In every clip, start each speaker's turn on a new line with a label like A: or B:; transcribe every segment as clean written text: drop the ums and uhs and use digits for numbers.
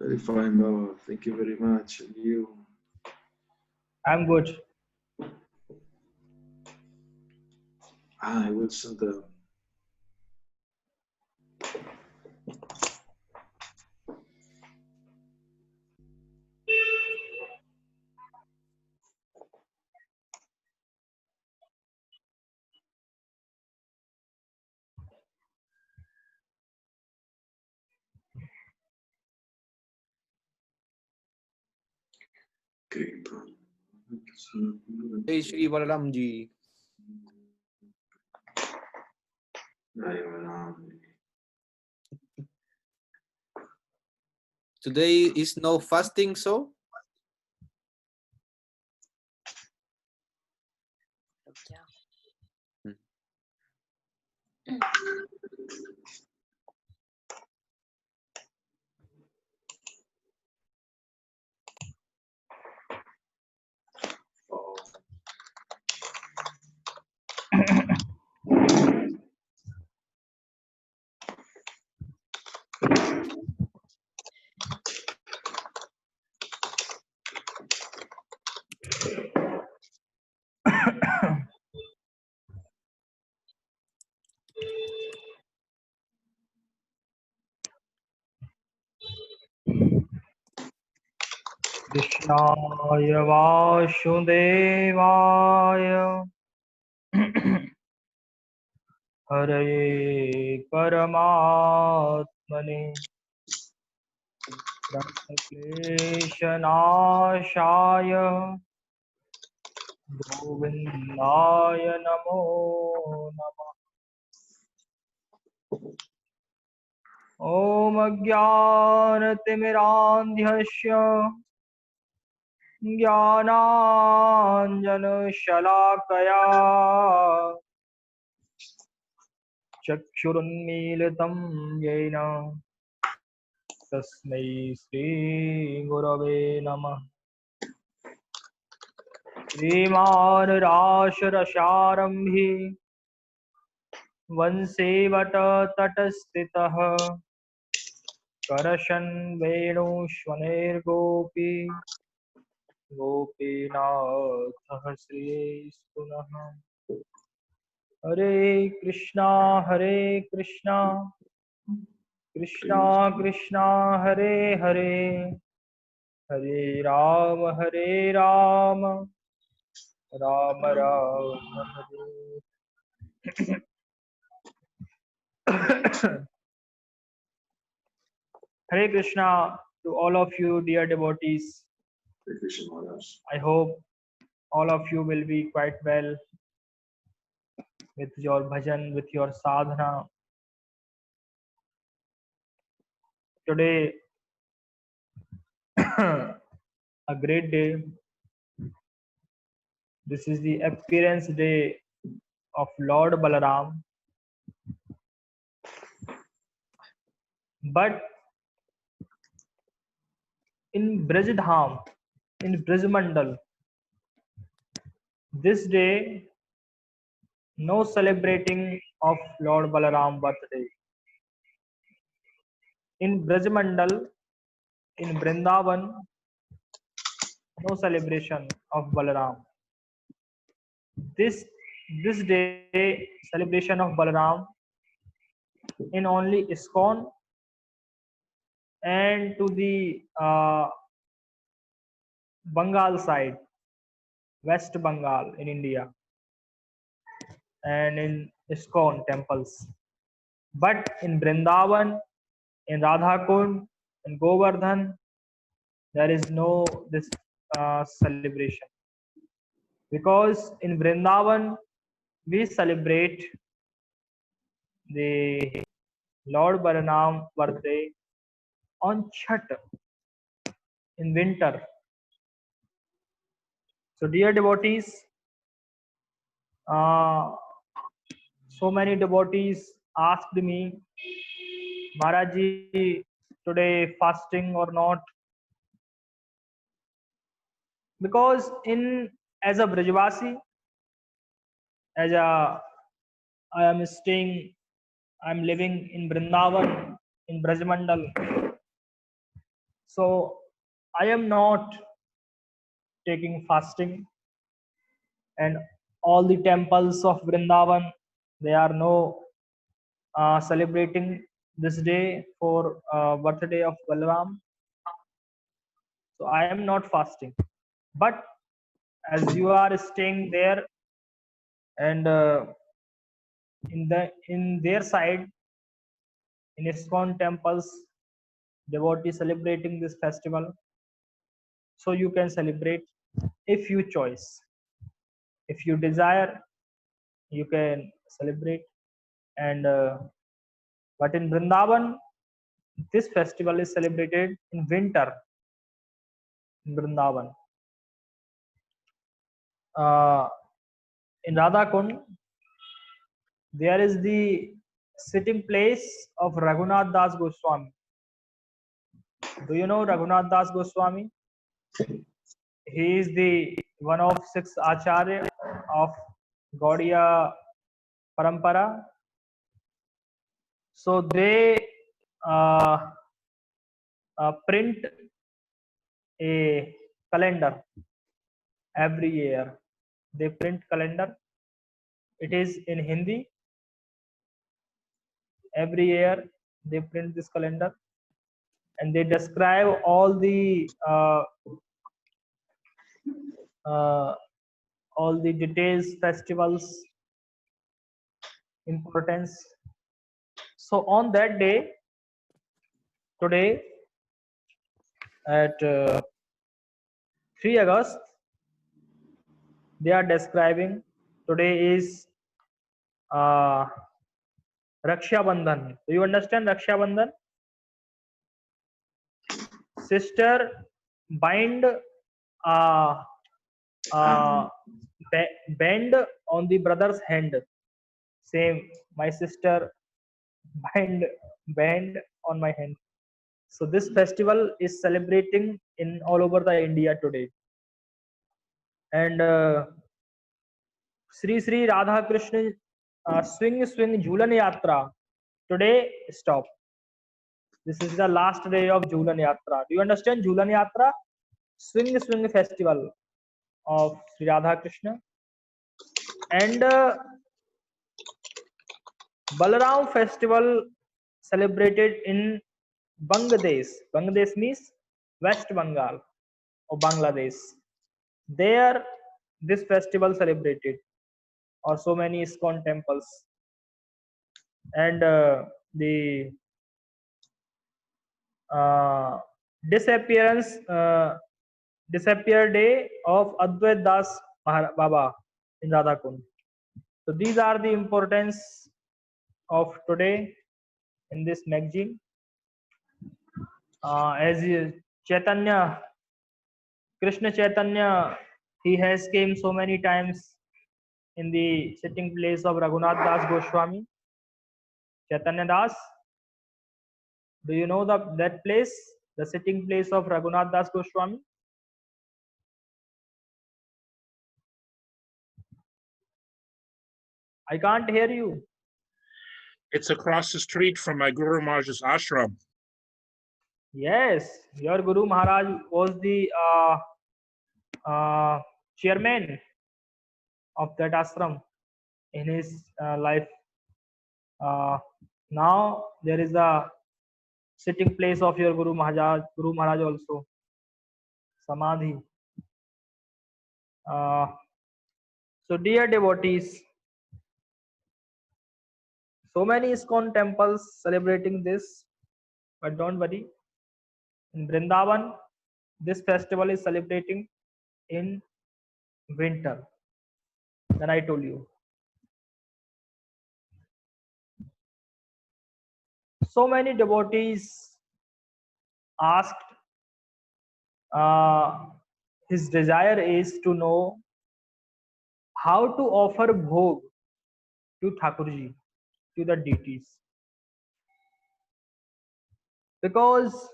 A: Very fine, Baba. Thank you very much. And you?
B: I'm good.
A: I will send the.
C: Jai Shri Balaram Ji. Today is no fasting, so?
B: Krishnaya Vasudevaya Hare Paramatmane Kleshanashaya Govindaya Namo Namah. Om Ajnanatimirandhyasya Jnananjanashalakaya Chakshurunmilitam Yena Tasmai Shri Gurave Namah. Sriman Rasharasharambhi Vansevata Tatastitah Karashan Venu Shvaner Gopinathah Sri Spunah. Hare Krishna Krishna Krishna Hare Hare Hare Rama Rama Rama Hare. Hare Krishna to all of you, dear devotees. I hope all of you will be quite well with your bhajan, with your sadhana. Today, a great day. This is the appearance day of Lord Balaram. But in Braj-dham, in Braj-mandal, this day, no celebrating of Lord Balaram birthday. In Braj-mandal, in Vrindavan, no celebration of Balaram. This day, celebration of Balaram in only ISKCON and to the Bengal side, West Bengal in India, and in ISKCON temples. But in Vrindavan, in Radhakund, in Govardhan, there is no this celebration, because in Vrindavan we celebrate the Lord Balaram birthday on Chhat in winter. So dear devotees, so many devotees asked me, Maharaji, today fasting or not? Because as a Brajvasi, I am living in Vrindavan, in Brajmandal. So I am not taking fasting, and all the temples of Vrindavan, they are no celebrating this day for birthday of Balaram. So I am not fasting, but as you are staying there, and in their side, in ISKCON temples, devotees celebrating this festival, so you can celebrate if you choose. If you desire, you can celebrate. And but in Vrindavan, this festival is celebrated in winter in Vrindavan. In Radha Kund, there is the sitting place of Raghunath Das Goswami. Do you know Raghunath Das Goswami? He is the one of 6 Acharya of Gaudiya Parampara. So they print a calendar every year. They print calendar. It is in Hindi. Every year they print this calendar, and they describe all the details, festivals, importance. So on that day, today at 3 August, they are describing, today is Raksha Bandhan. Do you understand Raksha Bandhan? Sister bind bend on the brother's hand. Same, my sister bend on my hand. So this festival is celebrating in all over the India today. And Sri Sri Radha Krishna Swing Jhulan Yatra today stop. This is the last day of Jhulan Yatra. Do you understand Jhulan Yatra? Swing festival of Sri Radha Krishna. And Balaram festival celebrated in Bangladesh. Bangladesh means West Bengal or Bangladesh. There this festival celebrated, or so many ISKCON temples. And the disappear day of Advait Das Baba in Radha Kund. So these are the importance of today in this magazine. As Chaitanya, Krishna Chaitanya, he has came so many times in the sitting place of Raghunath Das Goswami. Chaitanya Das, do you know that place, the sitting place of Raghunath Das Goswami? I can't hear you.
D: It's across the street from my Guru Maharaj's ashram.
B: Yes, your Guru Maharaj was the chairman of that ashram in his life. Now there is a sitting place of your Guru Maharaj also, Samadhi. So dear devotees, so many ISKCON temples celebrating this, but don't worry. In Vrindavan, this festival is celebrating in winter. Then I told you. So many devotees asked, his desire is to know how to offer bhog to Thakurji, to the deities. Because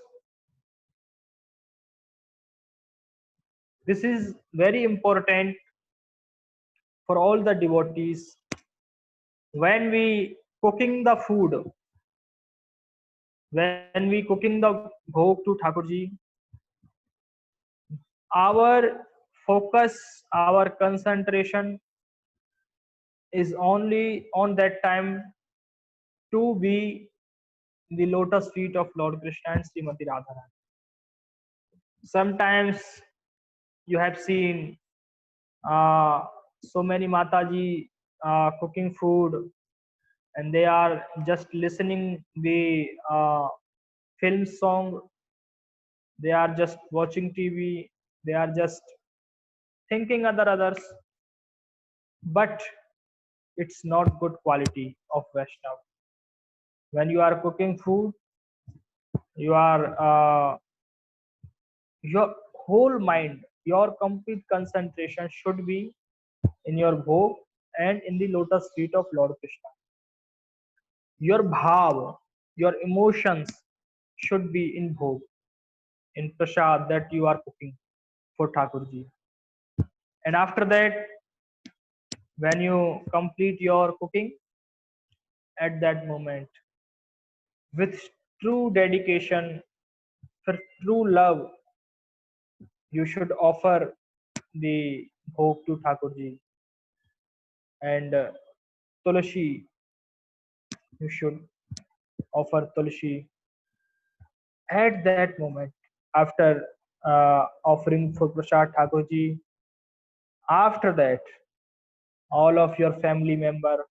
B: this is very important for all the devotees. When we cooking the food, when we cooking the bhog to Thakurji, our focus, our concentration is only on that time to be the lotus feet of Lord Krishna and Srimati Radharani. Sometimes you have seen so many Mataji cooking food, and they are just listening the film song, they are just watching TV, they are just thinking others, but it's not good quality of Vaishnav. When you are cooking food, you are your whole mind, your complete concentration should be in your bhog and in the lotus feet of Lord Krishna. Your bhav, your emotions should be in bhog, in prasad that you are cooking for Thakurji. And after that, when you complete your cooking, at that moment, with true dedication, for true love, you should offer the bhog to Thakurji. And Tulasi, you should offer Tulasi at that moment. After offering for Prasad Thakurji, after that, all of your family member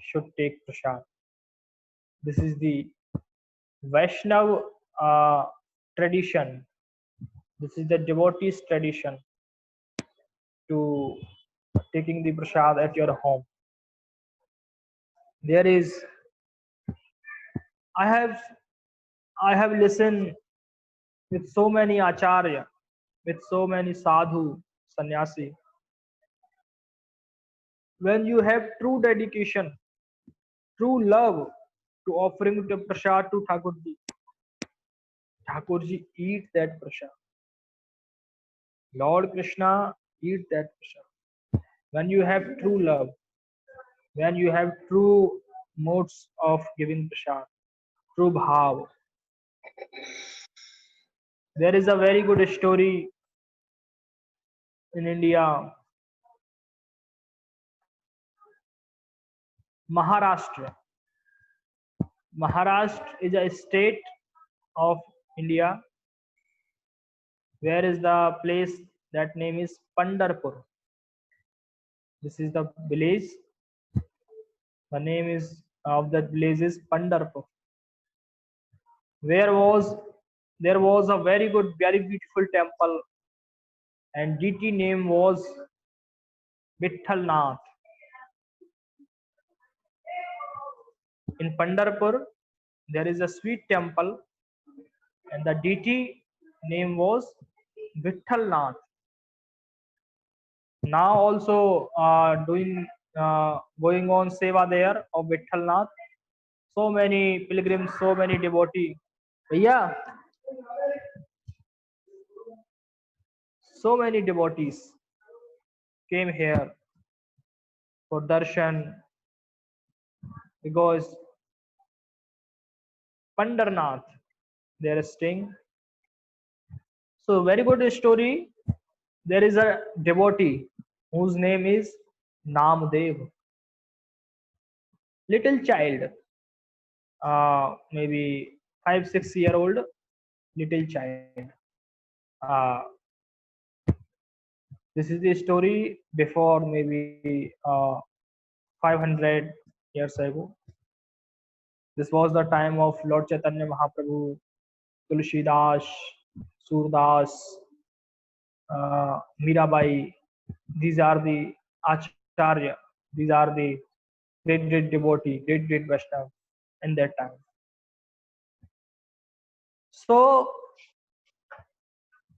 B: should take Prasad. This is the Vaishnav tradition. This is the devotees tradition to taking the Prasad at your home. There is, I have listened with so many acharya, with so many sadhu, sannyasi. When you have true dedication, true love to offering the prasad to Thakurji, Thakurji eat that prasad. Lord Krishna eat that prasad. When you have true love, when you have true modes of giving prasad, true bhav. There is a very good story in India. Maharashtra. Maharashtra is a state of India. Where is the place? That name is Pandharpur. This is the village. The name is of that village is Pandharpur. There was a very good, very beautiful temple, and deity name was Vitthal Nath. In Pandharpur, there is a sweet temple, and the deity name was Vitthal Nath. Now also going on seva there of Vitthal Nath. So many pilgrims, so many devotees. Yeah, so many devotees came here for darshan because Pandarnath they are staying. So very good story. There is a devotee whose name is Namdev. Little child, maybe 5-6 year old little child. This is the story before maybe 500 years ago. This was the time of Lord Chaitanya Mahaprabhu, Tulsidas, Surdas, Mirabai. These are the Acharya. These are the great devotee, great Vaishnava in that time. So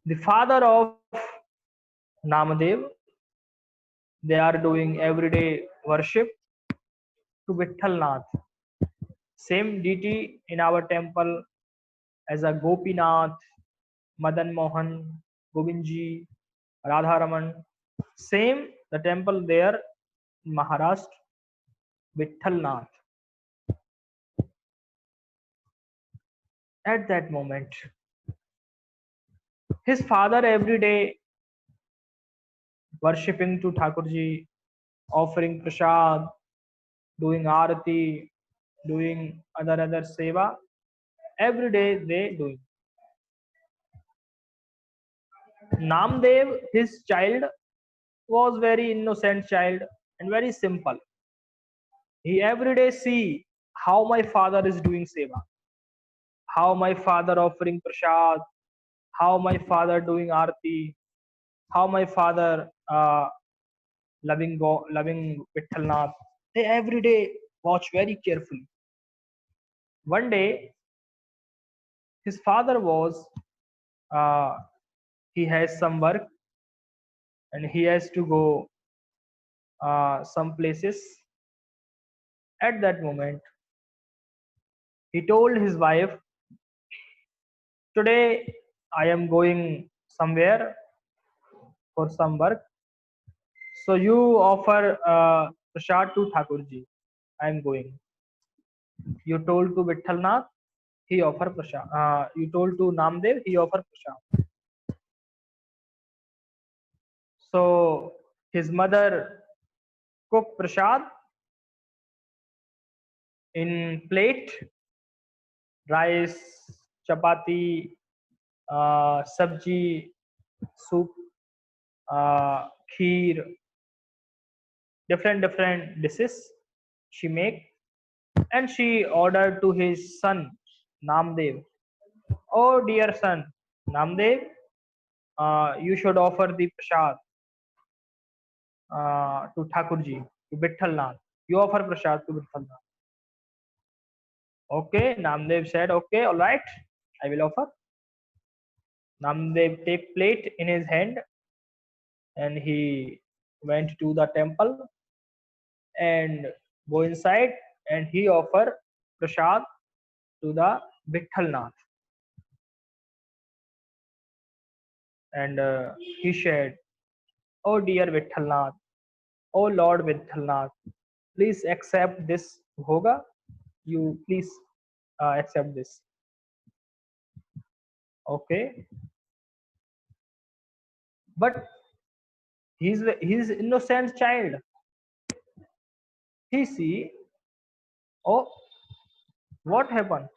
B: the father of Namadev, they are doing everyday worship to Vitthal Nath. Same deity in our temple as a Gopinath, Madan Mohan, Govindji, Radharaman. Same the temple there in Maharashtra, Vitthal Nath. At that moment, His father every day worshipping to Thakurji, offering prasad, doing arati, doing other seva. Every day they doing. Namdev, his child, was very innocent child and very simple. He every day see how my father is doing seva, how my father offering prasad, how my father doing arti, how my father loving Vithalnath. They every day watch very carefully. One day, his father was he has some work and he has to go some places. At that moment, he told his wife, "Today I am going somewhere for some work. So you offer prasad to Thakurji. I am going." You told to Vithalnath, he offer prasad. You told to Namdev, he offer prasad. So his mother cooked prasad in plate, rice, chapati, sabji, soup, kheer, different dishes she make, and she ordered to his son Namdev, "Oh dear son Namdev, you should offer the prasad to Thakurji, to Vithalnath. You offer prasad to Vithalnath." Okay, Namdev said, "Okay, all right, I will offer." Namdev take plate in his hand and he went to the temple and go inside and he offer prasad to the Vithalnath. And he said, "Oh dear Vithalnath, oh Lord Vithalnath, please accept this bhoga. You please accept this." Okay, but he's innocent child. He see, oh, what happened?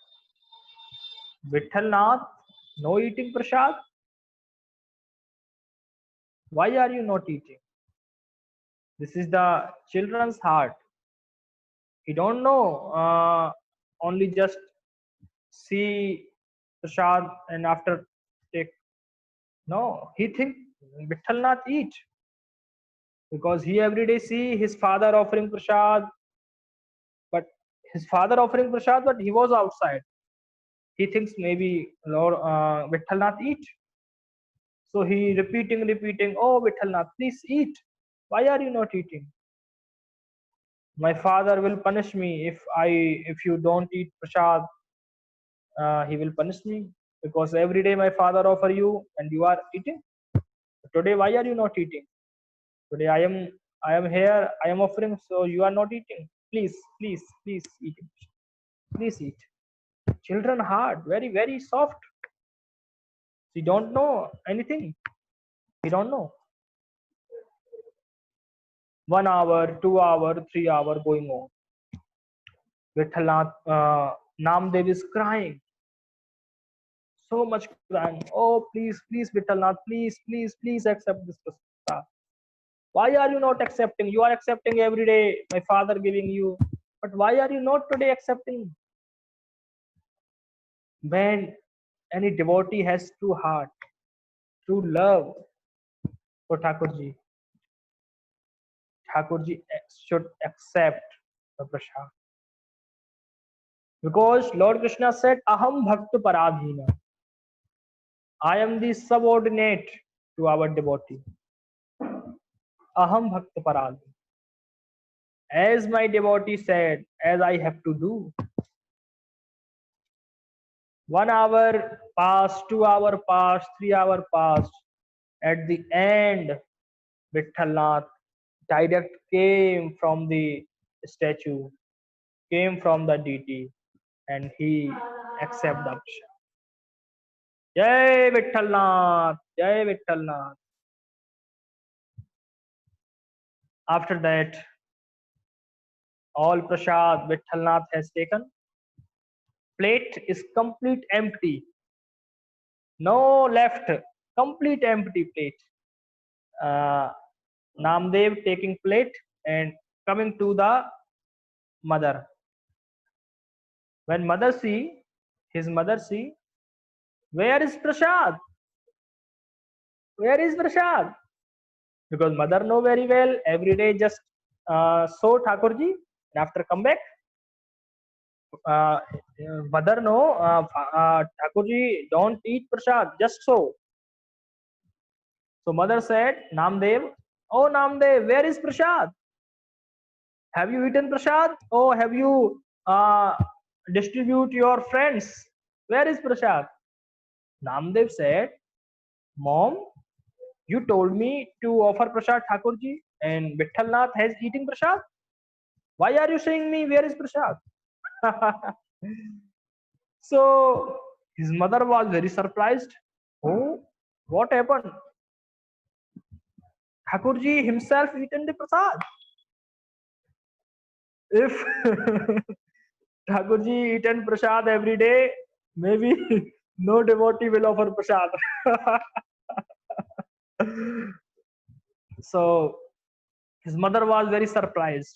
B: Vithalnath, no eating prasad. Why are you not eating? This is the children's heart. He don't know. Only just see prasad and after take. No, he think Vithalnath eat because he every day see his father offering prasad, but his father offering prasad, but he was outside. He thinks maybe Lord Vithalnath eat. So he repeating, "Oh Vithalnath, please eat. Why are you not eating? My father will punish me if you don't eat prasad. He will punish me because every day my father offer you and you are eating. Today why are you not eating? Today I am here. I am offering, so you are not eating. Please eat. Please eat." Children heart very soft. He don't know anything. He don't know. 1 hour, 2 hour, 3 hour going on. Vithalnath, Namdev is crying. So much crying. "Oh, please, Vithalnath, please accept this prasad. Why are you not accepting? You are accepting every day. My father giving you. But why are you not today accepting?" When any devotee has true heart, true love for Thakurji, Thakurji should accept the prasad. Because Lord Krishna said, "Aham bhakta paradhina." I am the subordinate to our devotee. Aham bhakta paradhina. As my devotee said, as I have to do. 1 hour passed, 2 hour passed, 3 hour passed. At the end, Vithalnath direct came from the statue, came from the deity, and he accepted the prasad. Jai Vittalnath, Jai Vittalnath. After that, all prasad Vittalnath has taken. Plate is complete empty. No left, complete empty plate. Namdev taking plate and coming to the mother. When mother see, his mother see, where is prasad? Where is prasad? Because mother know very well, every day just show Thakurji, and after come back, mother know Thakurji don't eat prasad, just so. So mother said, Namdev, oh Namdev, where is prasad? Have you eaten prasad? Oh, have you distribute your friends? Where is prasad? Namdev said, Mom, you told me to offer prasad Thakurji, and Vittalnath has eaten prasad. Why are you saying me where is prasad? So his mother was very surprised. Oh, what happened? Thakurji himself eaten the prasad. If Thakurji eaten prasad every day, maybe no devotee will offer prasad. So his mother was very surprised.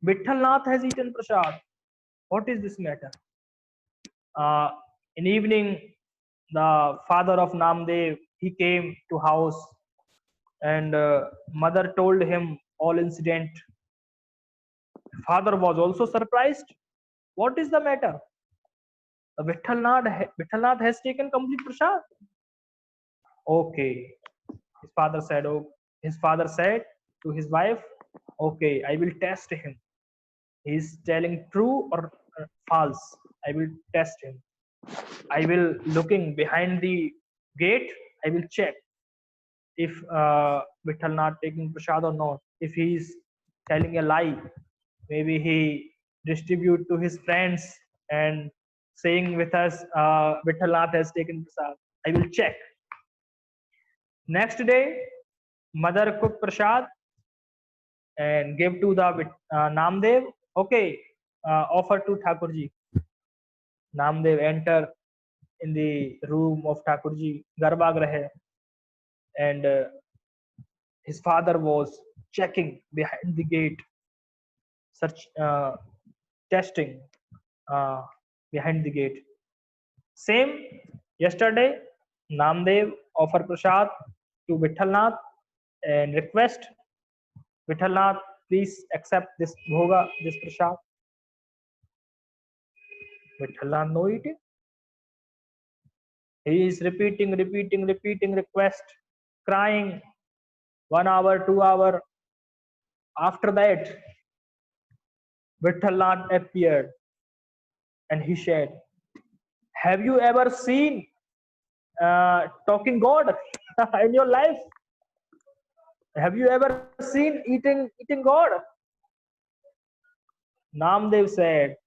B: Vittalnath has eaten prasad. What is this matter? In evening, the father of Namdev, he came to house, and mother told him all incident. Father was also surprised. What is the matter? Vittalnath has taken complete prasad. Okay, his father said. Oh, his father said to his wife, "Okay, I will test him. He is telling true or false. I will test him. I will looking behind the gate. I will check if Vittalnath taking prasad or not. If he is telling a lie, maybe he distribute to his friends and saying with us, Vittalnath has taken prasad. I will check." Next day, mother cooked prasad and gave to the Namdev. Okay, offer to Thakurji. Namdev enter in the room of Thakurji, Garbhagriha, and his father was checking behind the gate, testing behind the gate. Same yesterday, Namdev offer prasad to Vittalnath and request Vittalnath, please accept this bhoga, this prasad. Vittalnath no eating. He is repeating request, crying 1 hour, 2 hour. After that, Vittalnath appeared and he said, "Have you ever seen talking God in your life? Have you ever seen eating God?" Namdev said,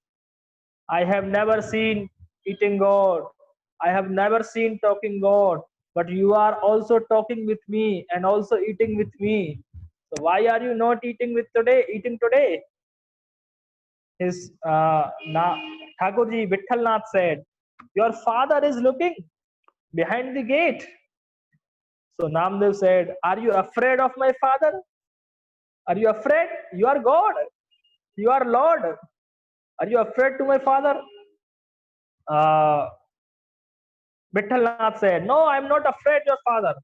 B: "I have never seen eating God. I have never seen talking God. But you are also talking with me and also eating with me. So why are you not eating today?" His Thakurji Vittalnath said, "Your father is looking behind the gate." So Namdev said, "Are you afraid of my father? Are you afraid? You are God. You are Lord. Are you afraid to my father?" Vittalnath said, "No, I am not afraid your father.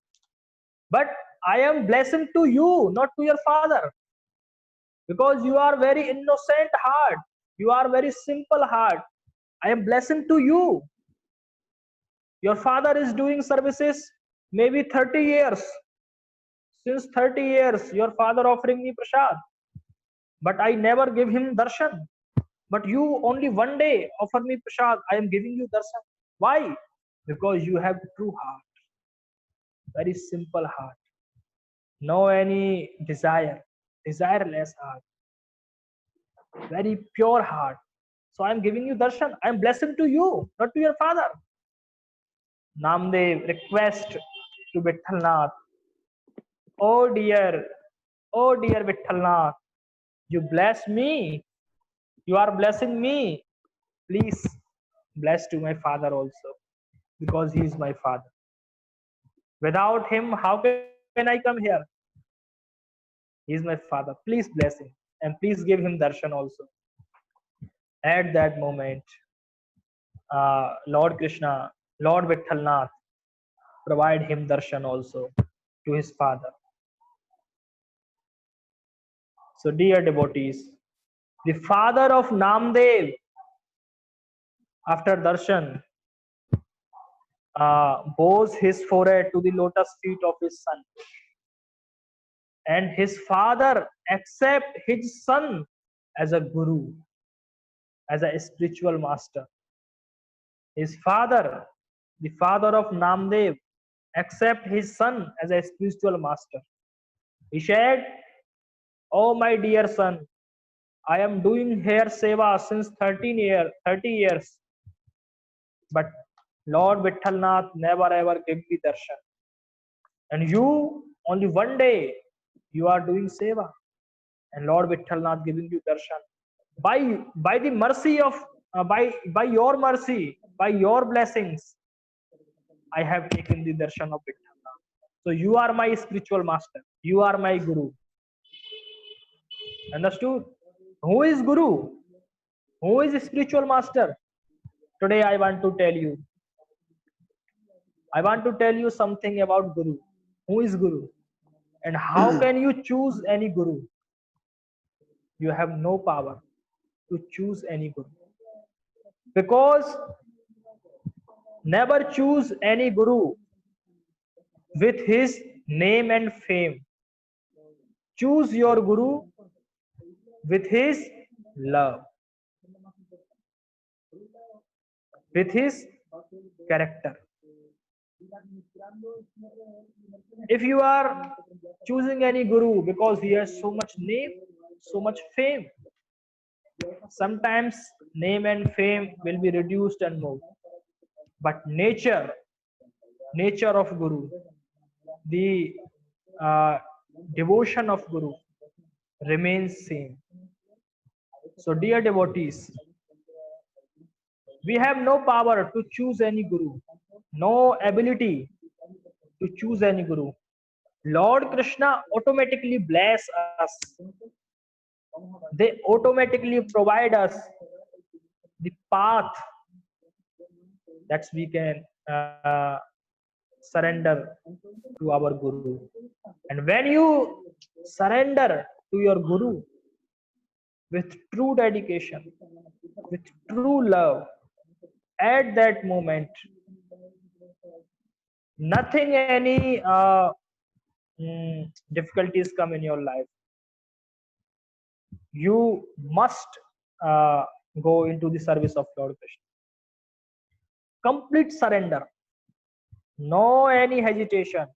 B: But I am blessing to you, not to your father. Because you are very innocent heart. You are very simple heart. I am blessing to you. Your father is doing services maybe 30 years. Since 30 years, your father offering me prasad. But I never give him darshan. But you only one day offer me prasad. I am giving you darshan. Why? Because you have true heart. Very simple heart. No any desireless heart. Very pure heart. So I am giving you darshan. I am blessing to you, not to your father. Namdev request to Vithalnath, oh dear Vithalnath, you bless me, you are blessing me, please bless to my father also, because he is my father. Without him, how can I come here? He is my father. Please bless him and please give him darshan also. At that moment, Lord Krishna, Lord Vithalnath, provide him darshan also to his father. So, dear devotees, the father of Namdev, after darshan, bows his forehead to the lotus feet of his son, and his father accept his son as a guru, as a spiritual master. His father, the father of Namdev, accept his son as a spiritual master. He said, oh my dear son, I am doing here seva since 30 years, but Lord Vithalnath never ever gave me darshan. And you, only one day, you are doing seva, and Lord Vithalnath giving you darshan. By the mercy of, by your mercy, by your blessings, I have taken the darshan of Vithalnath. So you are my spiritual master. You are my guru. Understood? Who is guru? Who is spiritual master? Today I want to tell you. I want to tell you something about guru. Who is guru? And how can you choose any guru? You have no power to choose any guru. Because never choose any guru with his name and fame. Choose your guru with his love, with his character. If you are choosing any guru because he has so much name, so much fame, sometimes name and fame will be reduced and moved. But nature of guru, the devotion of guru remains same. So dear devotees, we have no power to choose any guru, no ability to choose any guru. Lord Krishna automatically bless us. They automatically provide us the path that we can surrender to our guru. And when you surrender to your guru with true dedication, with true love, at that moment, nothing, any difficulties come in your life. You must go into the service of Lord Krishna. Complete surrender, no any hesitation,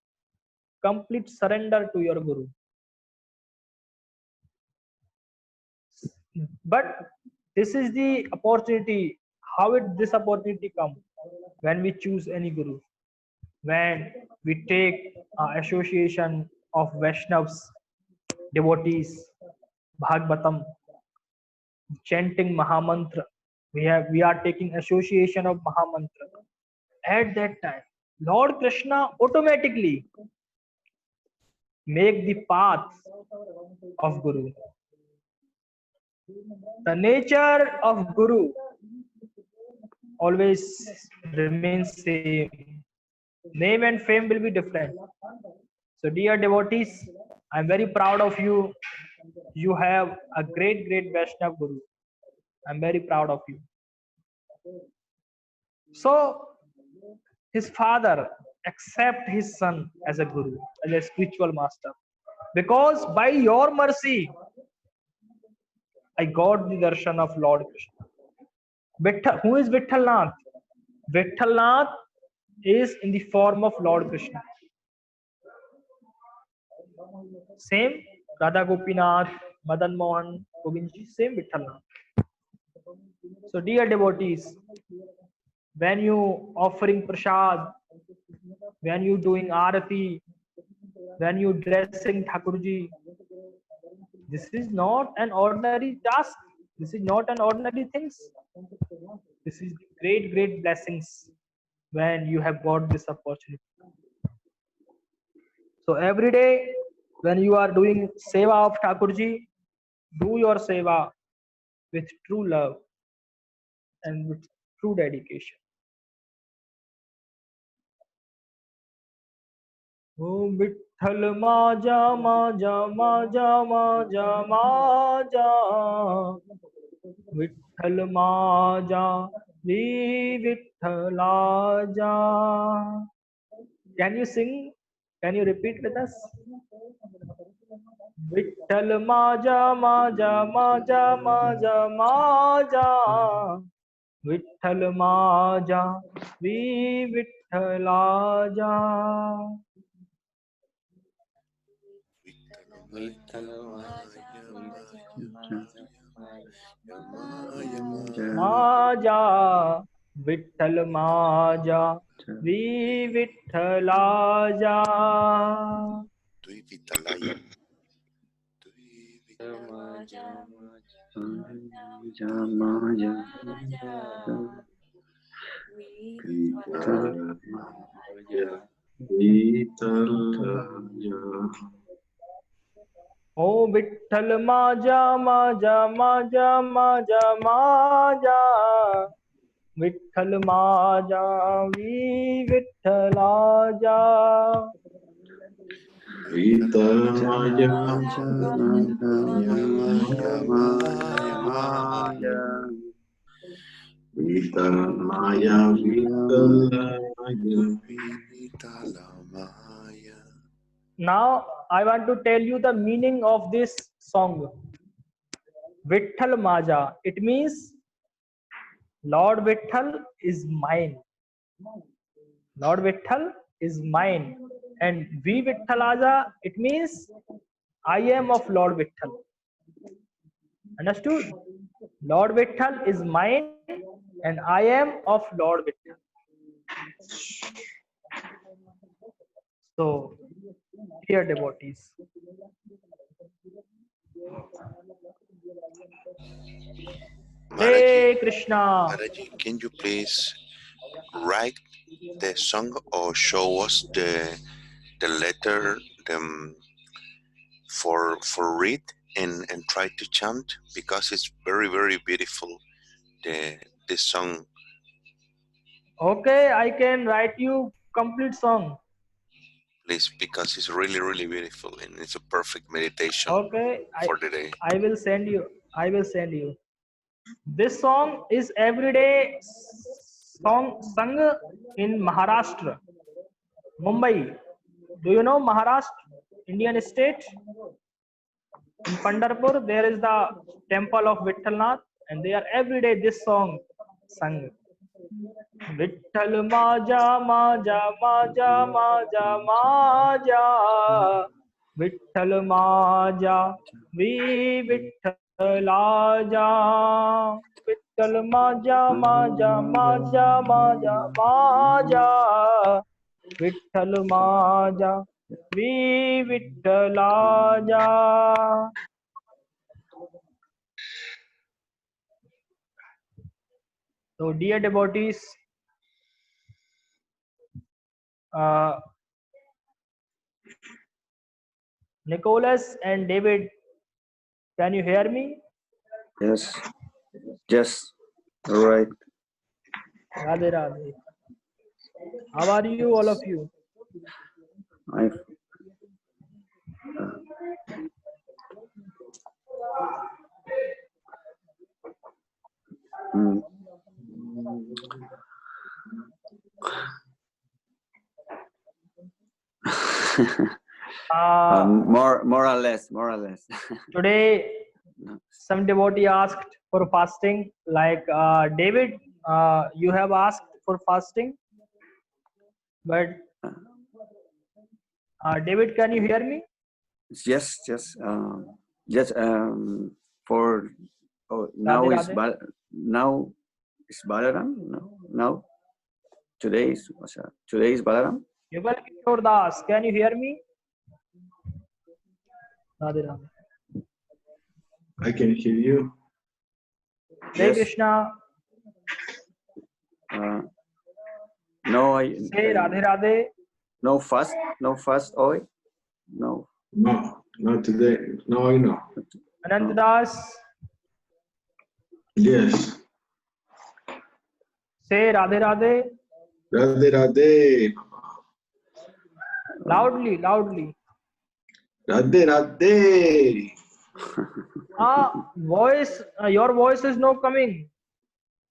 B: complete surrender to your guru. But this is the opportunity. How this opportunity come? When we choose any guru, when we take association of Vaishnavas, devotees, Bhagavatam, chanting Mahamantra. We are taking association of Mahamantra. At that time, Lord Krishna automatically make the path of Guru. The nature of Guru always remains same. Name and fame will be different. So dear devotees, I am very proud of you. You have a great Vaishnava Guru. I am very proud of you. So his father accept his son as a guru, as a spiritual master, because by your mercy I got the darshan of Lord Krishna. Who is Vithalnath? Vithalnath is in the form of Lord Krishna. Same Radha Gopinath, Madan Mohan, Govindji, same Vithalnath. So dear devotees, when you offering prasad when you doing Aarati, when you dressing Thakurji. This is not an ordinary task. This is not an ordinary things. This is great, great blessings when you have got this opportunity. So every day when you are doing seva of Thakurji, do your seva with true love and with true dedication. Om Vitthal Maja Maja Maja Maja Maja Vitthal Maja Shri Vitthalaja. Can you sing? Can you repeat with us? Vitthal Maja Maja Maja Maja Maja Vitthal Maja Shri Vitthalaja. Maja Vitthal Maja Shri Vitthalaja. Oh Vitthal Maja Maja Maja Maja Maja Vitthal Maja Vi Vitthalaja.
A: Vitthal Maja Vitthal Maya
B: Now I want to tell you the meaning of this song. Vitthal Maja. It means Lord Vitthal is mine. Lord Vitthal is mine. And Vi Vitthalaja, it means I am of Lord Vitthal. Understood? Lord Vitthal is mine and I am of Lord Vitthal. So, dear devotees, Hare Krishna.
E: Maharaji, can you please write the song or show us the letter for read and try to chant, because it's very, very beautiful, the song.
B: Okay, I can write you complete song.
E: Please, because it's really, really beautiful and it's a perfect meditation
B: Okay,
E: for the day.
B: I will send you. I will send you. This song is everyday song sung in Maharashtra, Mumbai. Do you know Maharashtra, Indian state? In Pandharpur, there is the temple of Vittalnath, and they are everyday this song sung. Vitthal Maja Maja Maja Maja Maja Vitthal Maja Vi Vitthalaja. Vitthal Maja Maja Maja Maja Maja Vitthal Maja Vi Vitthalaja. So dear devotees, Nicholas and David, can you hear me?
F: Yes. Yes. All right.
B: Radhe Radhe. How are you, all of you?
F: I. More or less.
B: Today, some devotee asked for fasting. Like David, you have asked for fasting. But David, can you hear me?
F: Yes. For now
B: Radhe,
F: is
B: Radhe.
F: now is Balaram. No. Today is Balaram.
B: Yugal Kishore Das, can you hear me? Radhe Radhe.
A: I can hear you.
B: Hare
F: Yes.
B: Krishna.
F: No,
B: Say Radhe Radhe.
F: no fast, oi. No.
A: No, not today. No, I know.
B: Anant Das.
A: Yes.
B: Say Radhe Radhe.
A: Radhe Radhe.
B: Loudly, loudly.
A: Radhe Radhe.
B: Voice. Your voice is not coming.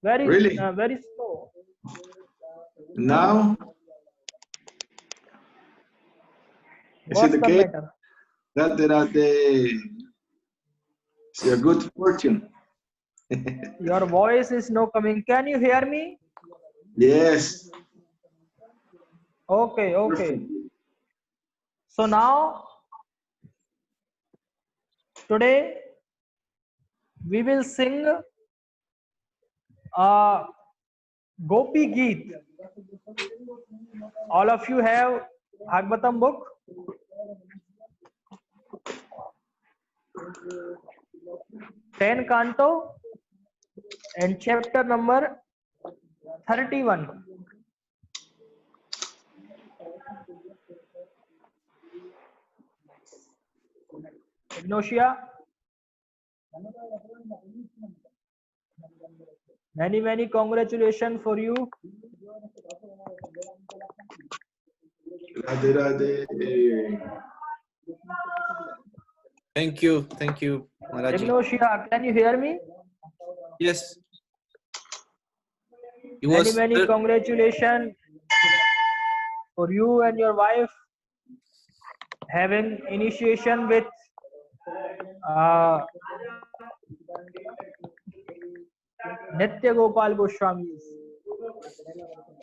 B: Very,
A: Really?
B: very slow.
A: Now? Is
B: What's
A: it
B: the
A: okay?
B: matter?
A: Radhe Radhe. It's your good fortune.
B: Your voice is not coming. Can you hear me?
A: Yes.
B: Okay, okay. So now, today, we will sing Gopi Geet. All of you have Bhagavatam book? 10 canto and chapter number 31. Ignosia. Many congratulations for you.
A: Radhe Radhe.
C: Thank you, Maharaji.
B: Ignosia, can you hear me?
C: Yes. It was
B: Many congratulations for you and your wife having initiation with Nitya Gopal Goswami.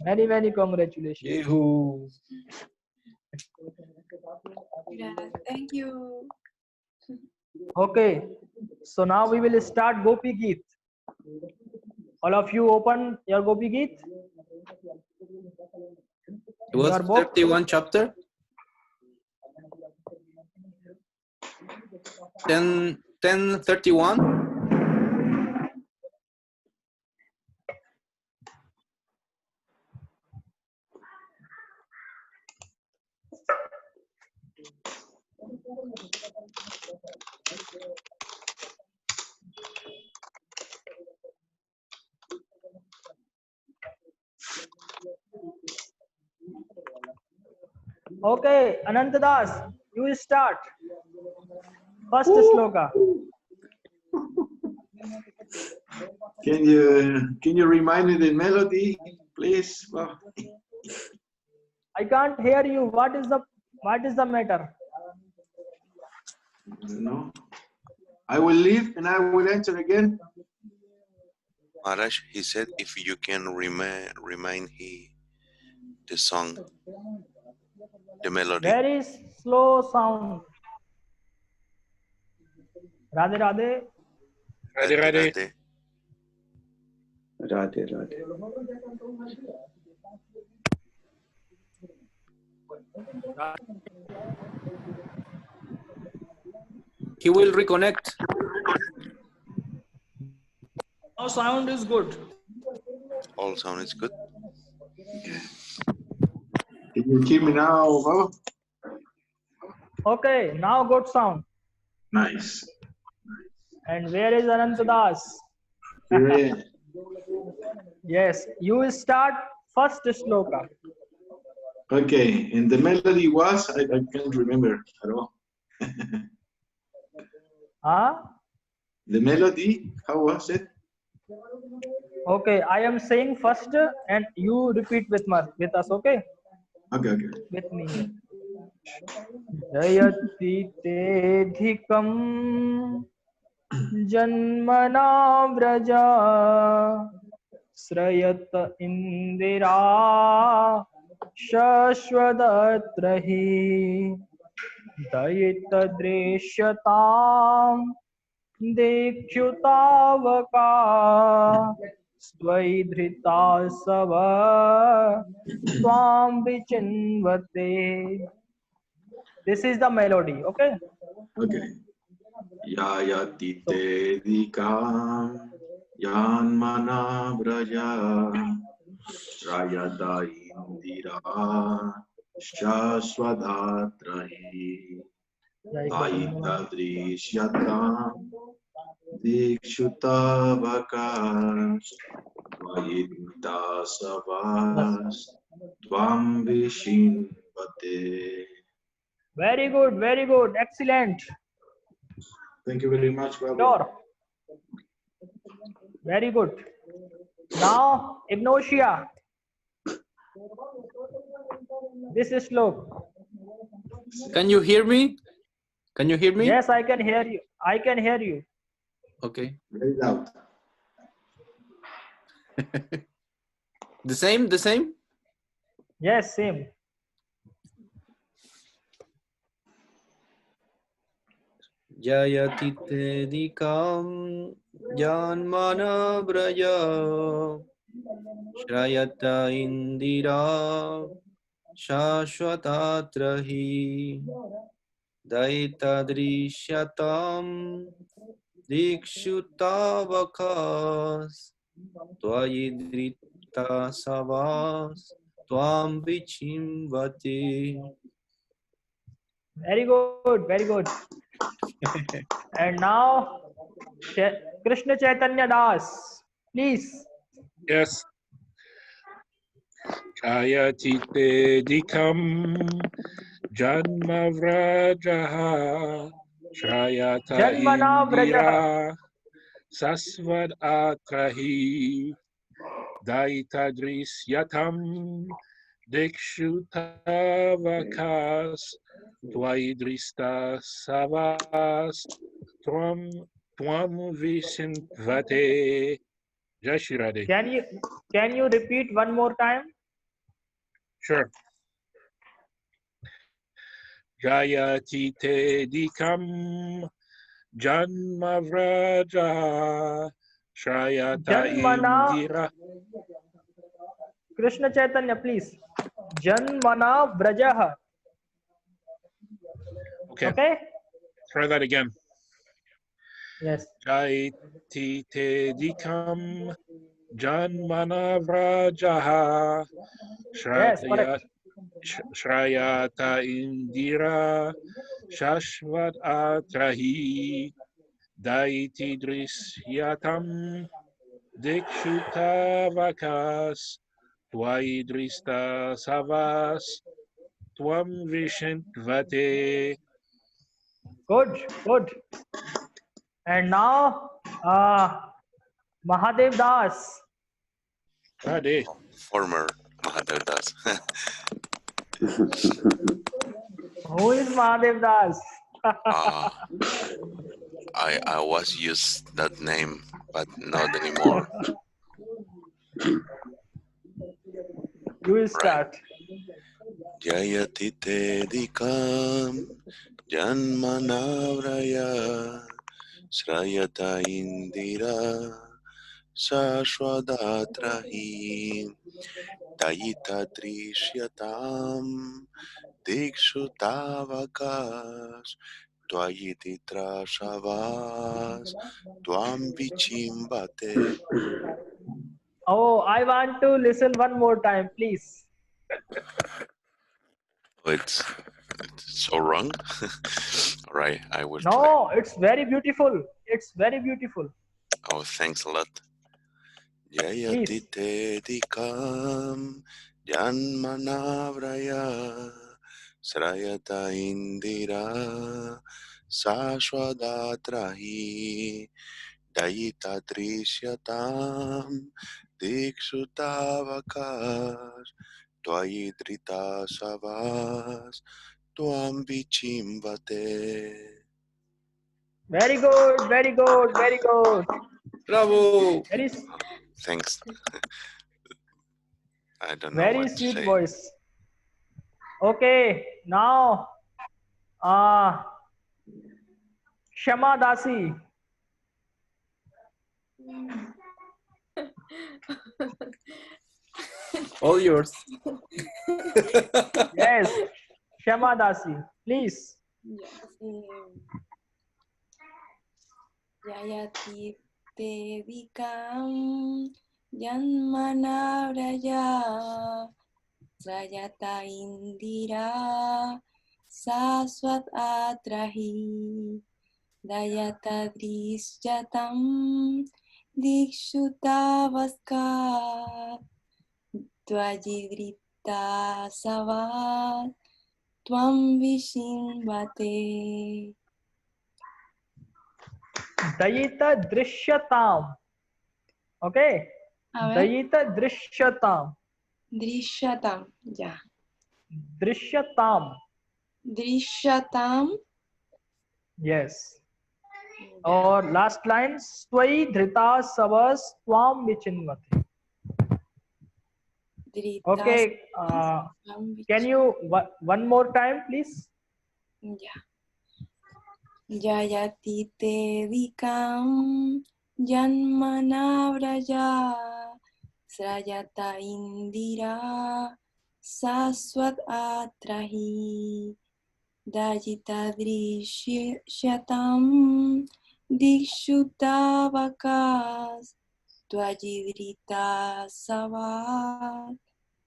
B: Many congratulations.
C: Yehu.
G: Yeah, thank you.
B: Okay, so now we will start Gopi Geet. All of you open your Gopi Geet.
C: It was
B: Your book.
C: 31 chapter. 10:31.
B: Okay, Anantadas, you start. First sloka.
A: Can you remind me the melody, please? Well,
B: I can't hear you. What is the matter?
A: no. I will leave and I will enter again.
E: Maharaj, he said if you can remind the song, the melody.
B: Very slow sound. Radhe Radhe.
D: Radhe Radhe.
F: Radhe Radhe.
C: He will reconnect.
B: Now sound is good.
E: All sound is good.
A: Can you hear me now, Baba?
B: Okay, now good sound.
A: Nice.
B: And where is Anantadas?
A: Here I am.
B: Yes, you will start first sloka.
A: Okay, and the melody was, I can't remember at all. The melody, how was it?
B: Okay, I am saying first and you repeat with us, okay?
A: Okay.
B: With me. Jayati tedhikam janmana vraja srayat indira shashwadatrahi dayita dresyatam dekhyutavaka Svai dhrita sava Swam vichinvate. This is the melody, okay?
A: Okay. Yayati te dikam yanmana braja rayata indira shaswadatrahi taita drishyata dikshutavakas vayita savas tvam vishinvate.
B: Very good, excellent.
A: Thank you very much, Babu.
B: Sure. Very good. Now, Ignotia. This is slok.
C: Can you hear me? Can you hear me?
B: Yes, I can hear you. I can hear you.
C: Okay.
A: Very loud.
C: The same? The same?
B: Yes, same.
C: Jayati te dikam janmana braja Shrayata indira shashwatatrahi Daita drishyatam dikshutavakas Tvayidrita savas Tvam vichimvati.
B: Very good, very good. And now, Krishna Chaitanya Das, please.
D: Yes. Jayati te dikam janma vrajaha Shrayata
B: Janmana vrajaha.
D: indira sasvad atrahi Daita drisyatam dikshutavakas Tvaidrista savas Tvam vishinvate. Jai Shri Radhe.
B: Can you repeat one more time?
D: Sure. Jayati te dikam janma vraja Shrayata
B: Janmana.
D: indira.
B: Krishna Chaitanya, please. Janmana vrajaha. Okay?
D: Try that again.
B: Yes.
D: Jayati te dikam janmana vrajaha
B: Yes, correct.
D: Shrayata indira shashvat atrahi daiti drisyatam dikshutavakas tvaidrista savas tvam vishintvate.
B: Good. And now, Mahadev Das.
D: Radhe.
E: Former Mahadev Das.
B: Who is Mahadev Das?
E: I was used that name, but not anymore.
B: You will start.
E: Jayati te dikam janmanavraya Shrayata indira Sashwadatrahi Dayita Trishyatam Dikshutavakas Tvayiditra Shavas Tvam Vichimbate.
B: Oh, I want to listen one more time, please.
E: It's so wrong. All right, I will try.
B: No, it's very beautiful. It's very beautiful.
E: Oh, thanks a lot. Jayati te dikam janmanavraya Srayata indira sashwadatrahi Dayita trishyatam dikshutavakas Tvayidrita savas Tvam vichimbate.
B: Very good.
C: Bravo!
E: Thanks. I don't know
B: Very
E: what to
B: sweet
E: say.
B: voice. Okay, now, Shama Dasi.
C: All yours.
B: Yes, Shama Dasi, please.
G: Jayati Devikam Janmana Raja Rajata Indira Saswat Atrahi Dayata Drishjatam Dikshutavaska Dvajidrita Savat Tvam Vishimvate.
B: Dayita Drishyatam. Okay.
G: A ver.
B: Dayita Drishyatam.
G: Drishyatam, ya.
B: Drishyatam.
G: Drishyatam.
B: Yes. Or last line, Swai Dhrita Savas Twam Vichinvate. Okay. Can you one more time, please?
G: Ya. Jayati te vikam janmana vraja srayata indira saswat atrahi dajita drishyatam dikshutavakas tvajidrita savat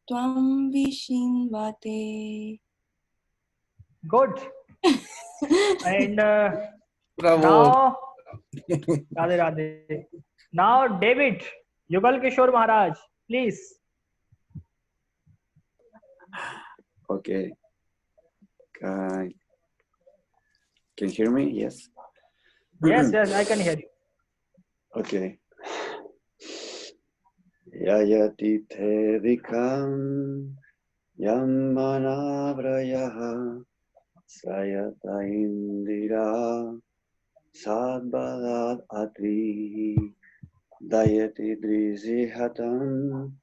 G: tvam vishimvate.
B: Good. And
C: Bravo.
B: now, Radhe Radhe. Now, David, Yugal Kishore Maharaj, please.
F: Okay. Can you hear me? Yes.
B: Yes, yes, I can hear you.
F: Okay. Yayati te vikam yamana vrayaha sayata indira sadbadat atri dayati drizihatam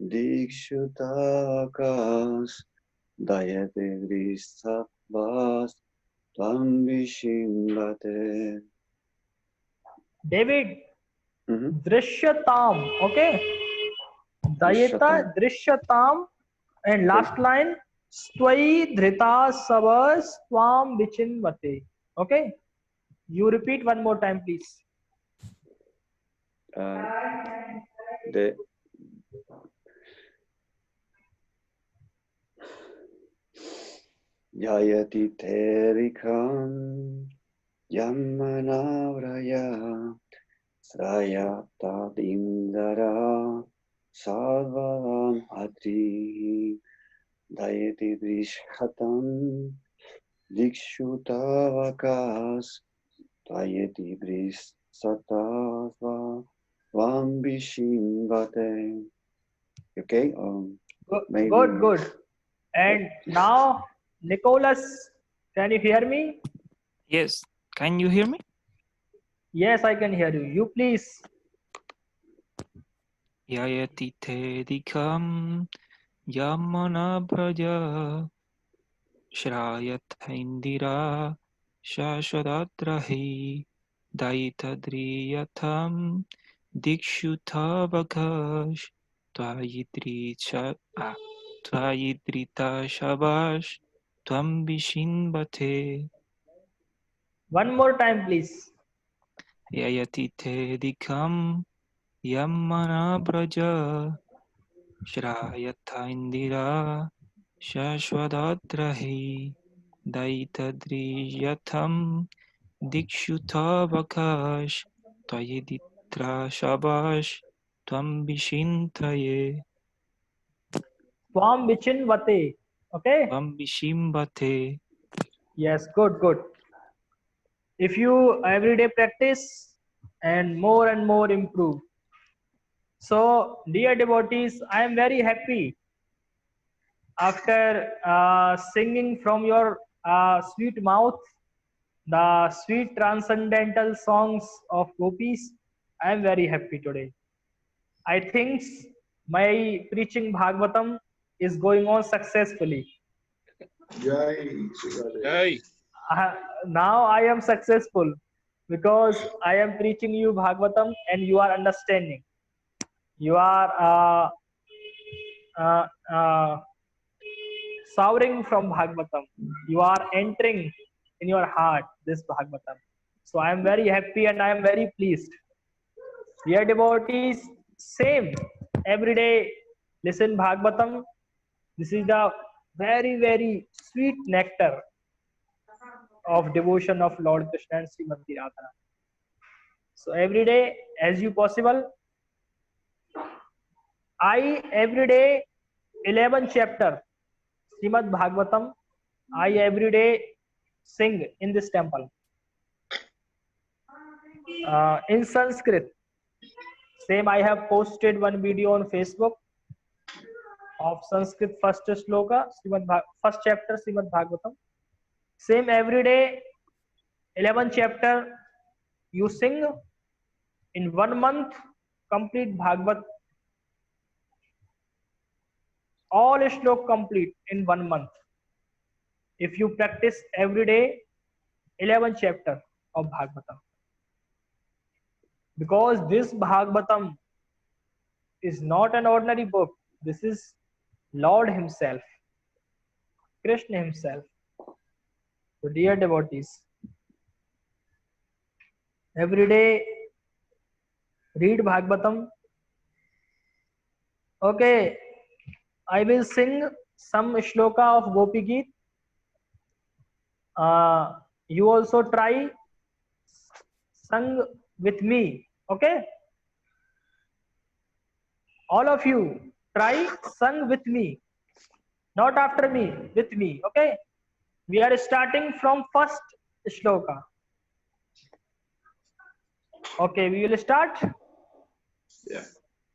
F: dikshutakas dayati drisabhas tvam vishimvate.
B: David, Drishyatam, okay? Dayita Drishyatam, and last line, Swai Dhrita Savas Twam Vichinvate. Okay? You repeat one more time, please.
F: Jayati terikam yamanavraya srayata dindara salvam atri dayati drishhatam dikshutavakas dayati drisatava vambishimvate. Okay? Maybe.
B: Good. And now, Nicholas, can you hear me?
H: Yes. Can you hear me?
B: Yes, I can hear you. You please.
H: Yayati te dikam yamana braja shrayata indira shashwadatrahi daitadriyatam dikshutavakash tvayidrita shabash tvam vishinvate.
B: One more time, please.
H: Yayati te dikam yamana braja shrayata indira shashwadatrahi daitadriyatam dikshutavakash tvayiditra shabash tvam vishintaye.
B: Tvam Vichinvate. Okay?
H: Tvam vishimvate.
B: Yes, good. If you everyday practice and more improve. So, dear devotees, I am very happy after singing from your sweet mouth the sweet transcendental songs of gopis. I am very happy today. I think my preaching Bhagavatam is going on successfully.
D: Yay.
B: Now I am successful because I am preaching you Bhagavatam and you are understanding. You are soaring from Bhagavatam. You are entering in your heart this Bhagavatam. So I am very happy and I am very pleased. Dear devotees, same every day listen Bhagavatam. This is the very, very sweet nectar of devotion of Lord Krishna and Srimati Radha. So every day as you possible, I every day 11 chapter Srimad Bhagavatam, I every day sing in this temple. In Sanskrit, same I have posted one video on Facebook of Sanskrit first shloka, first chapter Srimad Bhagavatam. Same every day, 11 chapter you sing in 1 month, complete Bhagavat. All shlok complete in 1 month. If you practice every day, 11 chapter of Bhagavatam. Because this Bhagavatam is not an ordinary book. This is Lord Himself, Krishna Himself. So dear devotees, every day read Bhagavatam. Okay, I will sing some shloka of Gopi Geet. You also try sing with me. Okay, all of you try sing with me, not after me, with me. Okay, we are starting from first shloka. Okay, we will start.
A: Yeah.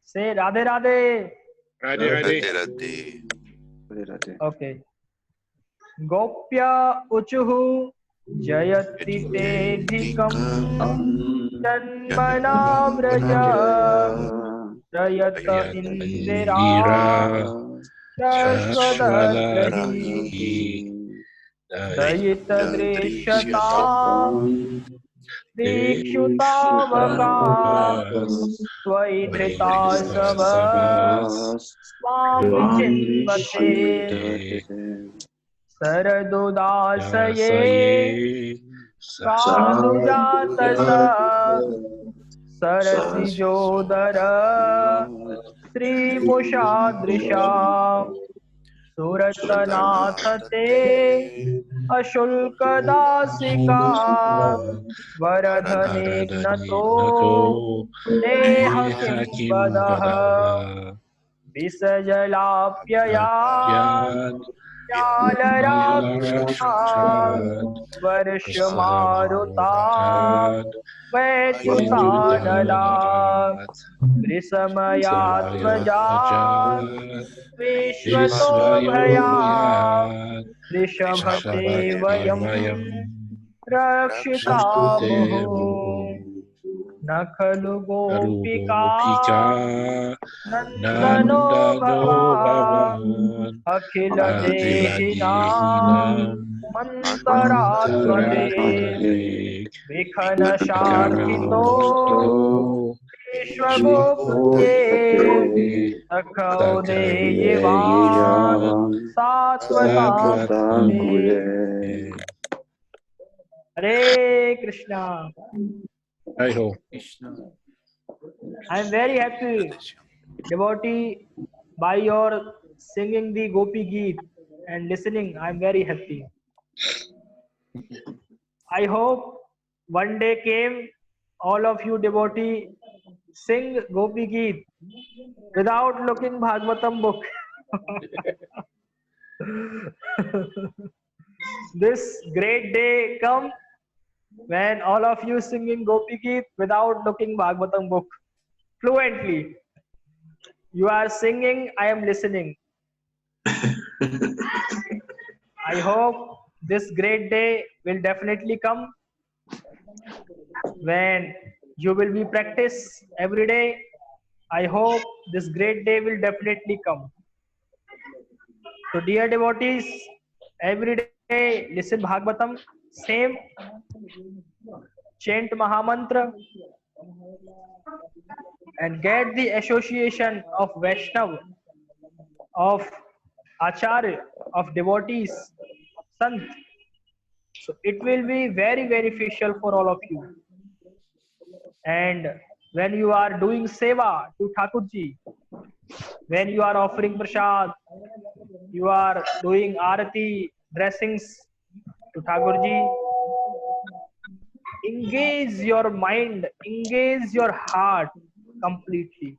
B: Say Radhe Radhe.
D: Radhe
E: Radhe
D: Radhe.
E: Radhe.
B: Okay. Gopya uchuhu jayati te dhikam janmana vraja jayata indira shashvadatrahi dayita drishyata dikshutavaka svaidrita savas swam vichinvate Saradudasaye Sadhujatasa Sarasijodara Sri Mushadrisha Suratanathate Ashulkadasika Varadhanignato Neha Kimbadaha Visajalapyaya Varshamarutat Vachutanala Vrisamayatmajat Vishvatobhayat Vrishabhate Vayam Rakshitamuhu Nakhalu Gopika Nandano Bhava Akhila Dehinam Mantaratmane Vikhana Sharkito Vishwagopate Takhau Deyivan Sattvatakure. Hare Krishna.
D: Hi ho.
B: I am very happy, devotee, by your singing the Gopi Geet and listening. I am very happy. I hope one day came, all of you devotee sing Gopi Geet without looking Bhagavatam book. This great day come when all of you singing Gopi Geet without looking Bhagavatam book fluently. You are singing, I am listening. I hope this great day will definitely come when you will be practice every day. I hope this great day will definitely come. So dear devotees, every day listen Bhagavatam, same, chant Mahamantra, and get the association of Vaishnav, of Acharya, of devotees, Sant. So it will be very beneficial for all of you. And when you are doing seva to Thakurji, when you are offering prasad, you are doing arati, dressings to Thakurji, engage your mind, engage your heart completely.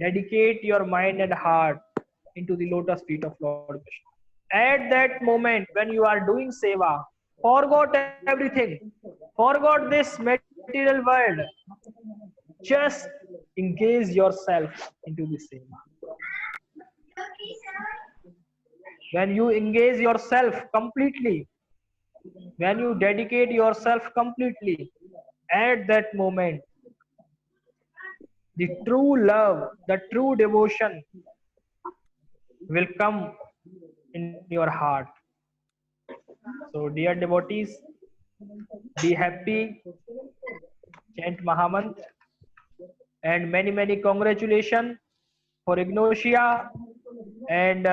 B: Dedicate your mind and heart into the lotus feet of Lord Krishna. At that moment, when you are doing seva, forgot everything, forgot this material world. Just engage yourself into the seva. When you engage yourself completely, when you dedicate yourself completely, at that moment, the true love, the true devotion will come in your heart. So, dear devotees, be happy, chant Mahamantra, and many congratulations for Ignosia and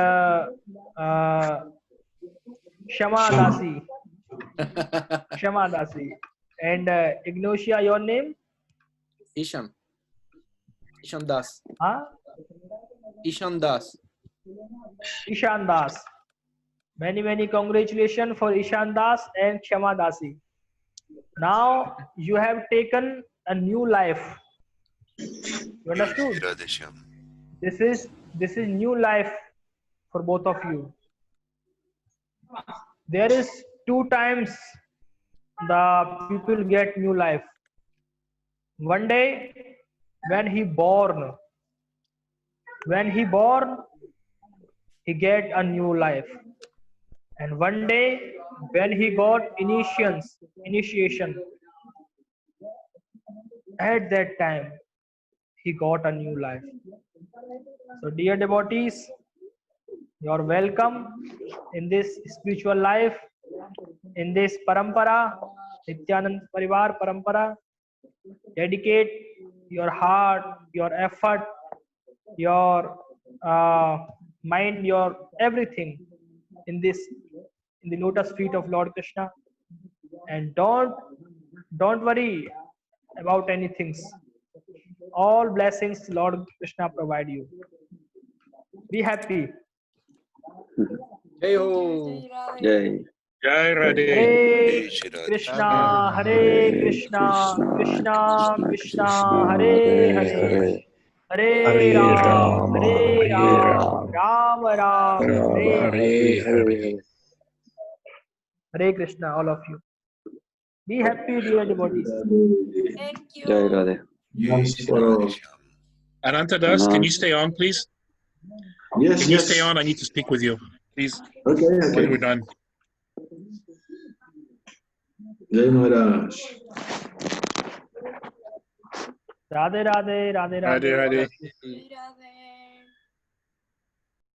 B: Shama Dasi. Shama Dasi. And Ignosia, your name?
C: Isham. Isham Das.
B: Huh?
C: Isham Das.
B: Ishan Das. Many congratulations for Ishan Das and Shama Dasi. Now you have taken a new life. You understood? This is new life for both of you. There is 2 times the people get new life. One day when he born, he get a new life. And one day when he got initiation, at that time he got a new life. So dear devotees, you are welcome in this spiritual life, in this parampara, Nityanand Parivar parampara. Dedicate your heart, your effort, your mind, your everything in the lotus feet of Lord Krishna, and don't worry about anything. All blessings Lord Krishna provide you. Be happy.
C: Jai Ho.
F: Jai.
D: Jai Radhe.
B: Hare Krishna, Hare Krishna, Krishna Krishna, Hare Hare, Hare Ram, Hare Ram, Ram Ram, Hare Hare. Hare Krishna, all of you. Be happy, dear devotees.
G: Thank you.
F: Jai Radhe.
D: Anantadas, can you stay on, please?
A: Yes,
D: Can you
A: yes.
D: stay on? I need to speak with you, please,
A: Okay,
D: when
A: okay.
D: we're done.
A: Jai Maharaj.
B: Radhe Radhe, Radhe
D: Radhe
B: Radhe.
D: Radhe.